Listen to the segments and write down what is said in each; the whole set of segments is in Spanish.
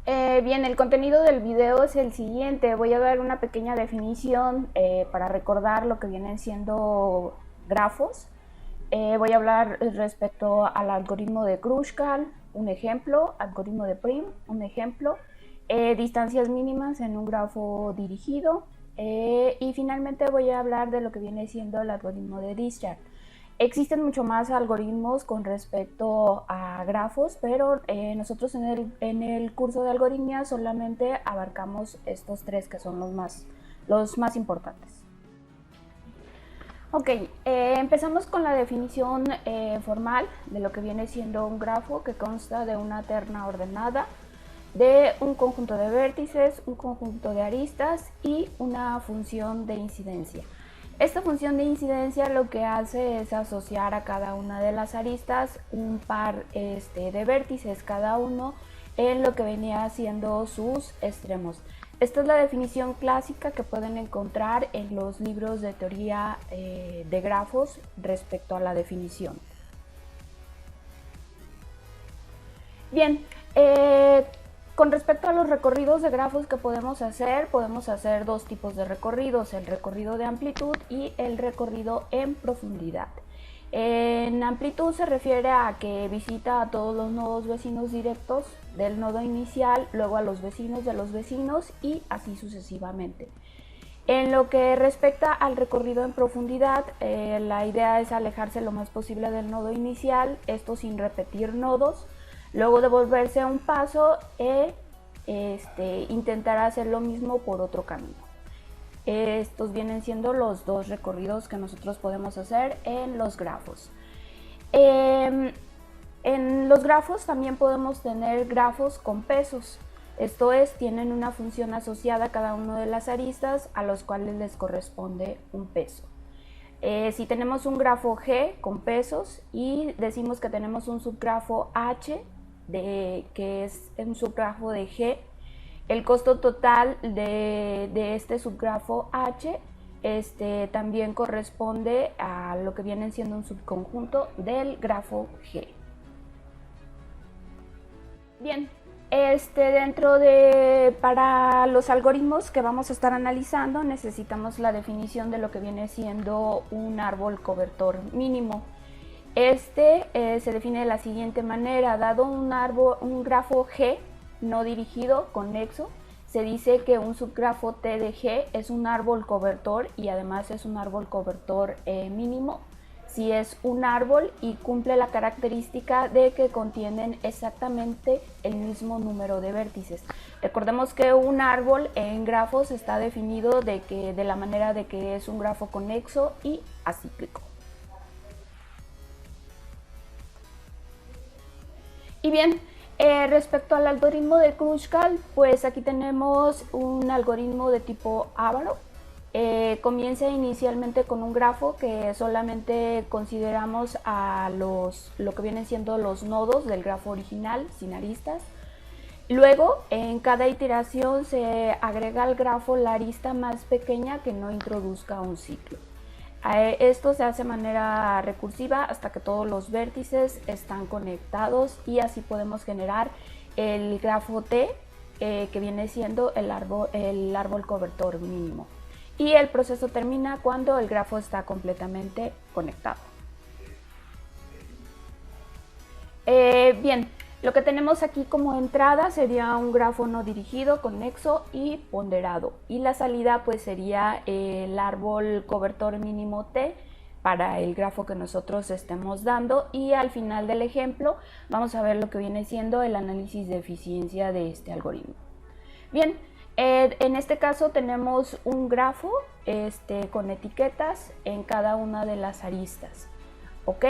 Bien, el contenido del video es el siguiente. Voy a dar una pequeña definición para recordar lo que vienen siendo grafos. Voy a hablar respecto al algoritmo de Kruskal, un ejemplo, algoritmo de Prim, un ejemplo, distancias mínimas en un grafo dirigido y finalmente voy a hablar de lo que viene siendo el algoritmo de Dischardt. Existen mucho más algoritmos con respecto a grafos, pero nosotros en el curso de algoritmia solamente abarcamos estos tres que son los más importantes. Ok, empezamos con la definición formal de lo que viene siendo un grafo, que consta de una terna ordenada, de un conjunto de vértices, un conjunto de aristas y una función de incidencia. Esta función de incidencia lo que hace es asociar a cada una de las aristas un par de vértices, cada uno en lo que venía siendo sus extremos. Esta es la definición clásica que pueden encontrar en los libros de teoría de grafos respecto a la definición. Bien, con respecto a los recorridos de grafos que podemos hacer dos tipos de recorridos, el recorrido de amplitud y el recorrido en profundidad. En amplitud se refiere a que visita a todos los nodos vecinos directos del nodo inicial, luego a los vecinos de los vecinos y así sucesivamente. En lo que respecta al recorrido en profundidad, la idea es alejarse lo más posible del nodo inicial, esto sin repetir nodos. Luego devolverse a un paso e intentar hacer lo mismo por otro camino. Estos vienen siendo los dos recorridos que nosotros podemos hacer en los grafos. En los grafos también podemos tener grafos con pesos. Esto es, tienen una función asociada a cada una de las aristas a los cuales les corresponde un peso. Si tenemos un grafo G con pesos y decimos que tenemos un subgrafo H, que es un subgrafo de G, el costo total de este subgrafo H también corresponde a lo que viene siendo un subconjunto del grafo G. Bien, para los algoritmos que vamos a estar analizando necesitamos la definición de lo que viene siendo un árbol cobertor mínimo. Se define de la siguiente manera: dado un grafo G no dirigido conexo, se dice que un subgrafo T de G es un árbol cobertor y además es un árbol cobertor mínimo si es un árbol y cumple la característica de que contienen exactamente el mismo número de vértices. Recordemos que un árbol en grafos está definido de la manera de que es un grafo conexo y acíclico. Y bien, respecto al algoritmo de Kruskal, pues aquí tenemos un algoritmo de tipo Avaro. Comienza inicialmente con un grafo que solamente consideramos a lo que vienen siendo los nodos del grafo original, sin aristas. Luego, en cada iteración se agrega al grafo la arista más pequeña que no introduzca un ciclo. Esto se hace de manera recursiva hasta que todos los vértices están conectados y así podemos generar el grafo T, que viene siendo el árbol cobertor mínimo. Y el proceso termina cuando el grafo está completamente conectado. Bien, lo que tenemos aquí como entrada sería un grafo no dirigido, conexo y ponderado. Y la salida pues sería el árbol cobertor mínimo T para el grafo que nosotros estemos dando. Y al final del ejemplo vamos a ver lo que viene siendo el análisis de eficiencia de este algoritmo. Bien, en este caso tenemos un grafo con etiquetas en cada una de las aristas. ¿Ok?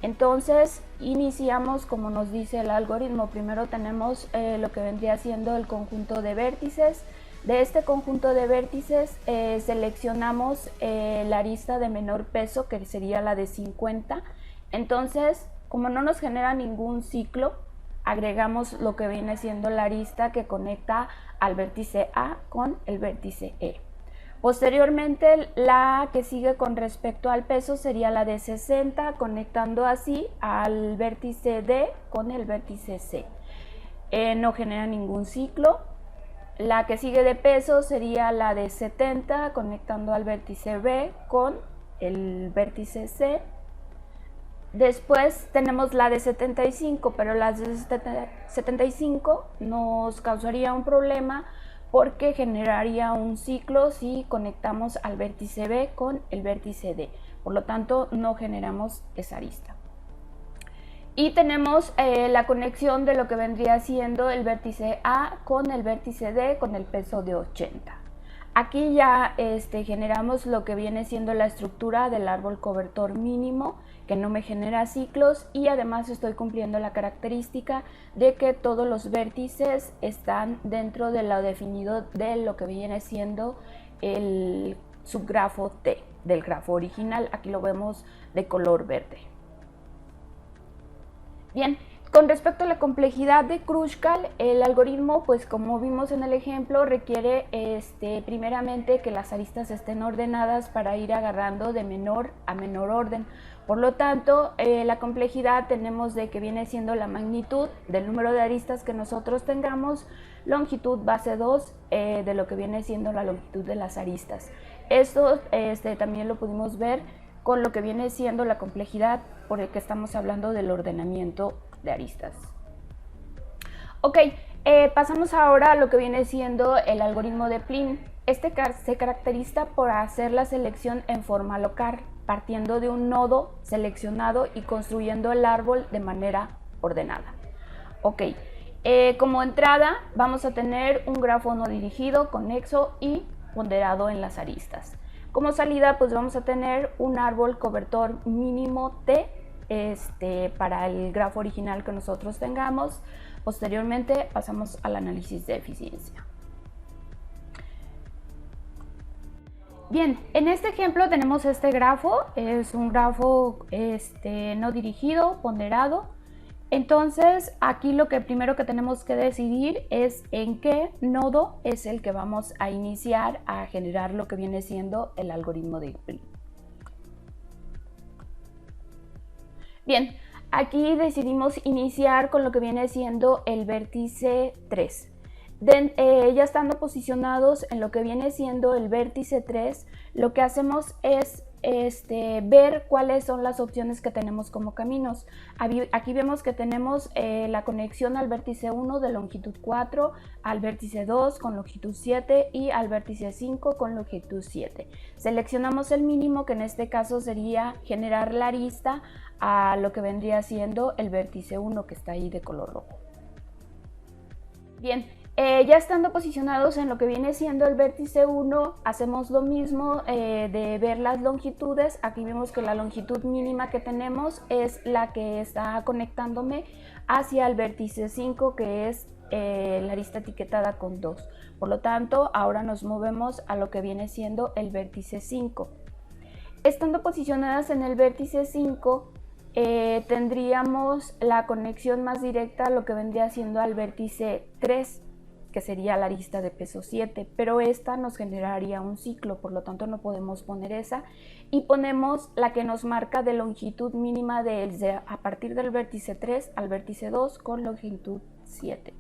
Entonces iniciamos como nos dice el algoritmo. Primero tenemos lo que vendría siendo el conjunto de vértices. De este conjunto de vértices seleccionamos la arista de menor peso, que sería la de 50. Entonces, como no nos genera ningún ciclo, agregamos lo que viene siendo la arista que conecta al vértice A con el vértice E. Posteriormente, la que sigue con respecto al peso sería la de 60, conectando así al vértice D con el vértice C. no genera ningún ciclo. La que sigue de peso sería la de 70, conectando al vértice B con el vértice C. Después tenemos la de 75, pero la de 75 nos causaría un problema porque generaría un ciclo si conectamos al vértice B con el vértice D. Por lo tanto, no generamos esa arista. Y tenemos la conexión de lo que vendría siendo el vértice A con el vértice D con el peso de 80. Aquí ya generamos lo que viene siendo la estructura del árbol cobertor mínimo, que no me genera ciclos, y además estoy cumpliendo la característica de que todos los vértices están dentro de lo definido de lo que viene siendo el subgrafo T del grafo original. Aquí lo vemos de color verde. Bien, con respecto a la complejidad de Kruskal, el algoritmo, pues como vimos en el ejemplo, requiere primeramente que las aristas estén ordenadas para ir agarrando de menor a menor orden. Por lo tanto, la complejidad tenemos de que viene siendo la magnitud del número de aristas que nosotros tengamos, longitud base 2 de lo que viene siendo la longitud de las aristas. Esto también lo pudimos ver con lo que viene siendo la complejidad por el que estamos hablando del ordenamiento de aristas. Ok, pasamos ahora a lo que viene siendo el algoritmo de Plin. Este se caracteriza por hacer la selección en forma local, partiendo de un nodo seleccionado y construyendo el árbol de manera ordenada. Ok, como entrada vamos a tener un grafo no dirigido, conexo y ponderado en las aristas. Como salida, pues vamos a tener un árbol cobertor mínimo T para el grafo original que nosotros tengamos. Posteriormente pasamos al análisis de eficiencia. Bien, en este ejemplo tenemos este grafo, es un grafo no dirigido, ponderado. Entonces aquí lo que primero que tenemos que decidir es en qué nodo es el que vamos a iniciar a generar lo que viene siendo el algoritmo de Plin. Bien, aquí decidimos iniciar con lo que viene siendo el vértice 3. Ya estando posicionados en lo que viene siendo el vértice 3, lo que hacemos es ver cuáles son las opciones que tenemos como caminos. Aquí vemos que tenemos la conexión al vértice 1 de longitud 4, al vértice 2 con longitud 7 y al vértice 5 con longitud 7. Seleccionamos el mínimo, que en este caso sería generar la arista a lo que vendría siendo el vértice 1, que está ahí de color rojo. Bien, ya estando posicionados en lo que viene siendo el vértice 1, hacemos lo mismo de ver las longitudes. Aquí vemos que la longitud mínima que tenemos es la que está conectándome hacia el vértice 5, que es la arista etiquetada con 2. Por lo tanto, ahora nos movemos a lo que viene siendo el vértice 5. Estando posicionadas en el vértice 5, tendríamos la conexión más directa a lo que vendría siendo al vértice 3, que sería la arista de peso 7, pero esta nos generaría un ciclo, por lo tanto no podemos poner esa, y ponemos la que nos marca de longitud mínima a partir del vértice 3 al vértice 2 con longitud 7.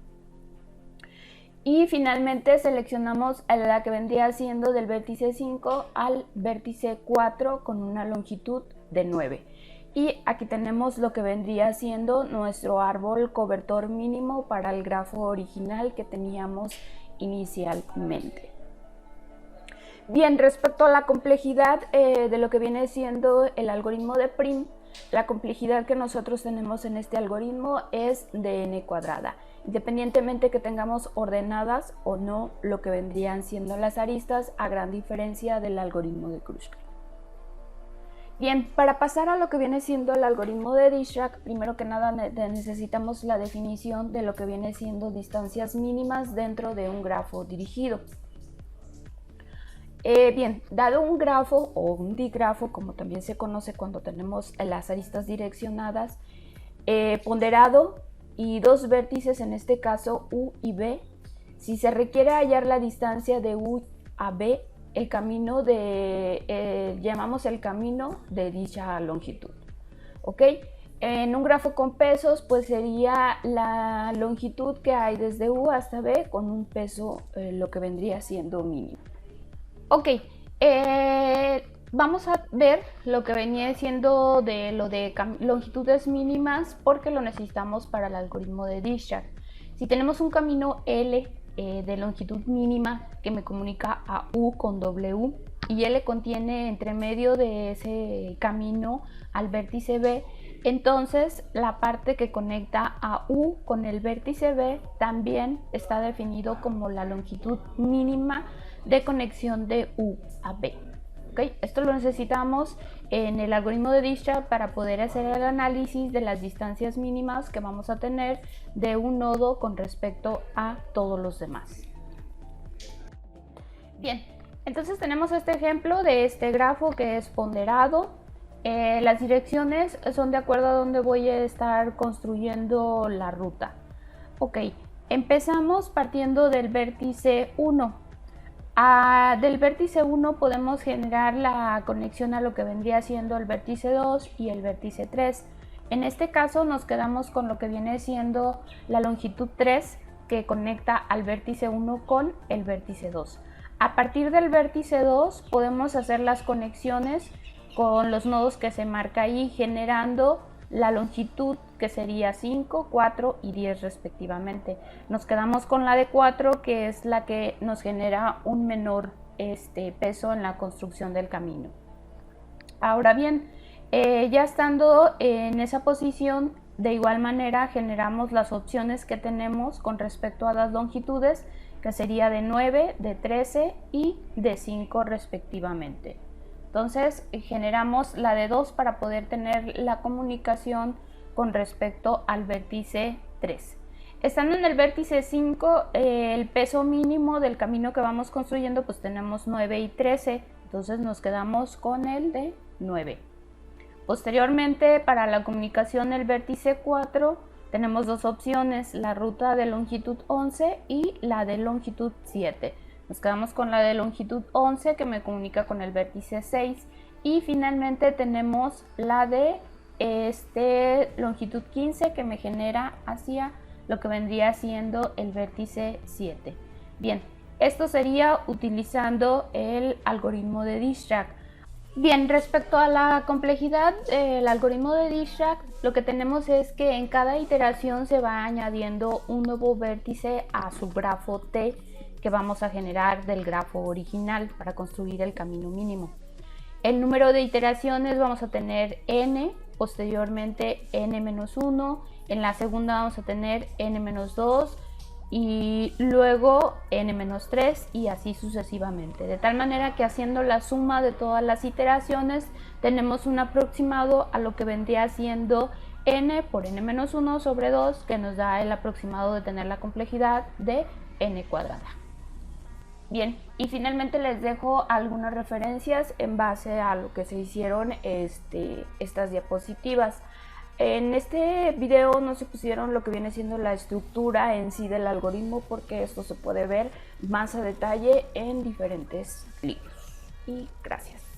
Y finalmente seleccionamos la que vendría siendo del vértice 5 al vértice 4 con una longitud de 9. Y aquí tenemos lo que vendría siendo nuestro árbol cobertor mínimo para el grafo original que teníamos inicialmente. Bien, respecto a la complejidad de lo que viene siendo el algoritmo de Plin, la complejidad que nosotros tenemos en este algoritmo es de n cuadrada, independientemente que tengamos ordenadas o no lo que vendrían siendo las aristas, a gran diferencia del algoritmo de Kruskal. Bien, para pasar a lo que viene siendo el algoritmo de Dirac, primero que nada necesitamos la definición de lo que viene siendo distancias mínimas dentro de un grafo dirigido. Bien, dado un grafo o un digrafo, como también se conoce cuando tenemos las aristas direccionadas, ponderado y dos vértices, en este caso U y B, si se requiere hallar la distancia de U a B, el camino llamamos el camino de dicha longitud. ¿Ok? En un grafo con pesos, pues sería la longitud que hay desde U hasta B con un peso, lo que vendría siendo mínimo. Ok, vamos a ver lo que venía siendo de lo de longitudes mínimas porque lo necesitamos para el algoritmo de Dirac. Si tenemos un camino L de longitud mínima que me comunica a U con W y L contiene entre medio de ese camino al vértice B, entonces la parte que conecta a U con el vértice B también está definido como la longitud mínima de conexión de U a B. ¿Okay? Esto lo necesitamos en el algoritmo de Dirac para poder hacer el análisis de las distancias mínimas que vamos a tener de un nodo con respecto a todos los demás. Bien, entonces tenemos este ejemplo de este grafo que es ponderado. Las direcciones son de acuerdo a donde voy a estar construyendo la ruta. Ok, empezamos partiendo del vértice 1. Del vértice 1 podemos generar la conexión a lo que vendría siendo el vértice 2 y el vértice 3. En este caso nos quedamos con lo que viene siendo la longitud 3 que conecta al vértice 1 con el vértice 2. A partir del vértice 2 podemos hacer las conexiones con los nodos que se marca ahí, generando la longitud que sería 5, 4 y 10 respectivamente. Nos quedamos con la de 4, que es la que nos genera un menor peso en la construcción del camino. Ahora bien, ya estando en esa posición, de igual manera generamos las opciones que tenemos con respecto a las longitudes, que sería de 9, de 13 y de 5 respectivamente. Entonces generamos la de 2 para poder tener la comunicación con respecto al vértice 3. Estando en el vértice 5, el peso mínimo del camino que vamos construyendo, pues tenemos 9 y 13, entonces nos quedamos con el de 9. Posteriormente, para la comunicación del vértice 4, tenemos dos opciones, la ruta de longitud 11 y la de longitud 7. Nos quedamos con la de longitud 11 que me comunica con el vértice 6 y finalmente tenemos la de longitud 15 que me genera hacia lo que vendría siendo el vértice 7. Bien, esto sería utilizando el algoritmo de Dirac. Bien, respecto a la complejidad del algoritmo de Dirac, lo que tenemos es que en cada iteración se va añadiendo un nuevo vértice a su grafo T que vamos a generar del grafo original para construir el camino mínimo. El número de iteraciones vamos a tener n, posteriormente n-1, en la segunda vamos a tener n-2 y luego n-3 y así sucesivamente, de tal manera que haciendo la suma de todas las iteraciones tenemos un aproximado a lo que vendría siendo n por n-1 sobre 2, que nos da el aproximado de tener la complejidad de n cuadrada. Bien, y finalmente les dejo algunas referencias en base a lo que se hicieron estas diapositivas. En este video no se pusieron lo que viene siendo la estructura en sí del algoritmo porque esto se puede ver más a detalle en diferentes libros. Y gracias.